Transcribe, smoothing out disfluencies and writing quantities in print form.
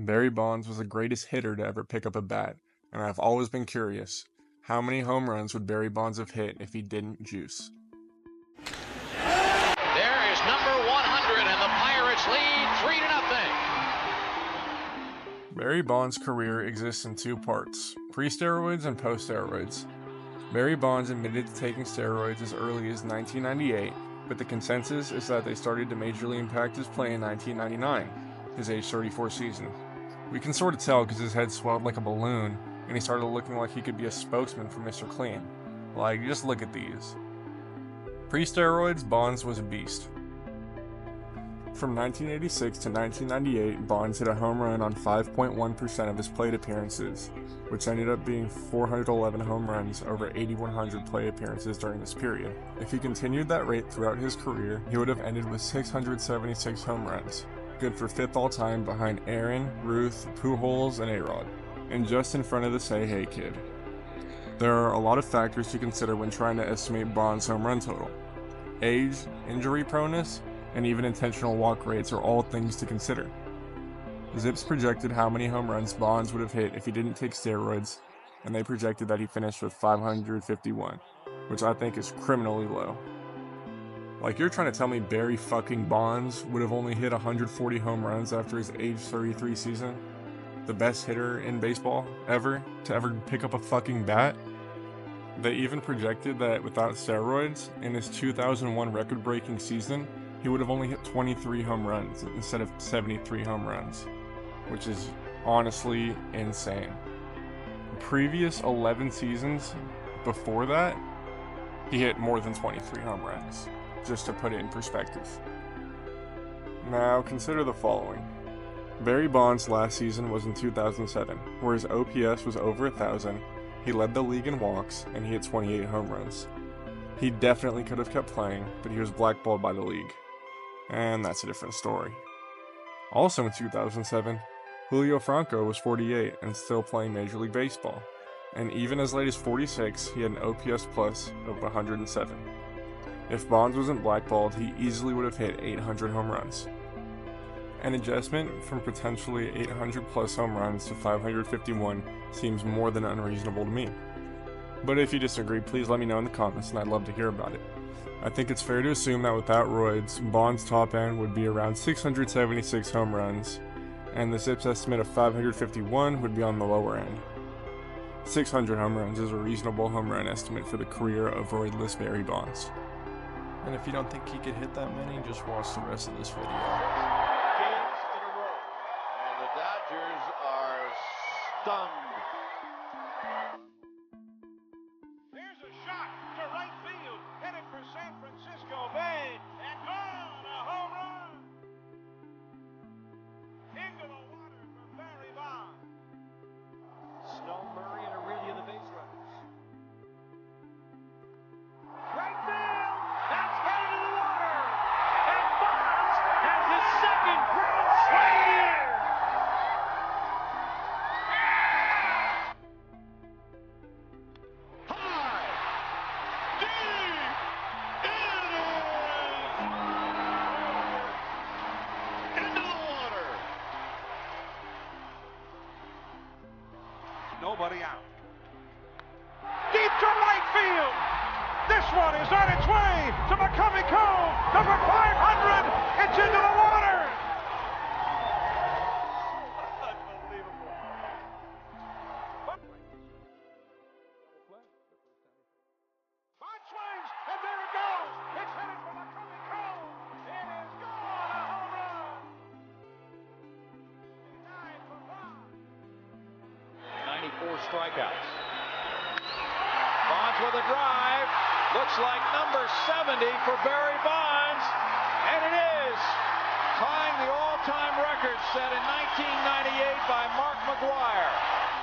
Barry Bonds was the greatest hitter to ever pick up a bat, and I've always been curious, how many home runs would Barry Bonds have hit if he didn't juice? There is number 100, and the Pirates lead 3-0. Barry Bonds' career exists in two parts, pre-steroids and post-steroids. Barry Bonds admitted to taking steroids as early as 1998, but the consensus is that they started to majorly impact his play in 1999, his age 34 season. We can sort of tell because his head swelled like a balloon, and he started looking like he could be a spokesman for Mr. Clean. Like, just look at these. Pre-steroids, Bonds was a beast. From 1986 to 1998, Bonds hit a home run on 5.1% of his plate appearances, which ended up being 411 home runs over 8,100 plate appearances during this period. If he continued that rate throughout his career, he would have ended with 676 home runs, good for 5th all-time behind Aaron, Ruth, Pujols, and A-Rod, and just in front of the Say Hey Kid. There are a lot of factors to consider when trying to estimate Bonds' home run total. Age, injury proneness, and even intentional walk rates are all things to consider. Zips projected how many home runs Bonds would have hit if he didn't take steroids, and they projected that he finished with 551, which I think is criminally low. Like, you're trying to tell me Barry fucking Bonds would have only hit 140 home runs after his age 33 season? The best hitter in baseball ever to ever pick up a fucking bat? They even projected that without steroids, in his 2001 record-breaking season, he would have only hit 23 home runs instead of 73 home runs, which is honestly insane. The previous 11 seasons before that, he hit more than 23 home runs, just to put it in perspective. Now, consider the following. Barry Bonds' last season was in 2007, where his OPS was over 1,000, he led the league in walks, and he hit 28 home runs. He definitely could have kept playing, but he was blackballed by the league. And that's a different story. Also in 2007, Julio Franco was 48 and still playing Major League Baseball, and even as late as 46, he had an OPS plus of 107. If Bonds wasn't blackballed, he easily would have hit 800 home runs. An adjustment from potentially 800 plus home runs to 551 seems more than unreasonable to me. But if you disagree, please let me know in the comments and I'd love to hear about it. I think it's fair to assume that without roids, Bonds' top end would be around 676 home runs, and the Zips estimate of 551 would be on the lower end. 600 home runs is a reasonable home run estimate for the career of roidless Barry Bonds. And if you don't think he could hit that many, just watch the rest of this video. Games in a row, and the Dodgers are stunned. There's a shot to right field, headed for San Francisco Bay, and gone, a home run! Into the water for Barry Bonds. Snow, Murray, and Aurelia the base runners. Right field, that's headed to the water, and Bonds has his second grand slam year. High, deep, it is into the water. Nobody out. Deep to right field. This one is on its way to McCovey Cove. Number 500. It's into the water. Unbelievable. Bond swings, and there it goes. It's headed for McCovey Cove. It is gone, a home run. 9 for Bond. 94 strikeouts. Bonds with a drive. Looks like number 70 for Barry Bonds. And it is. Tying the all-time record set in 1998 by Mark McGwire.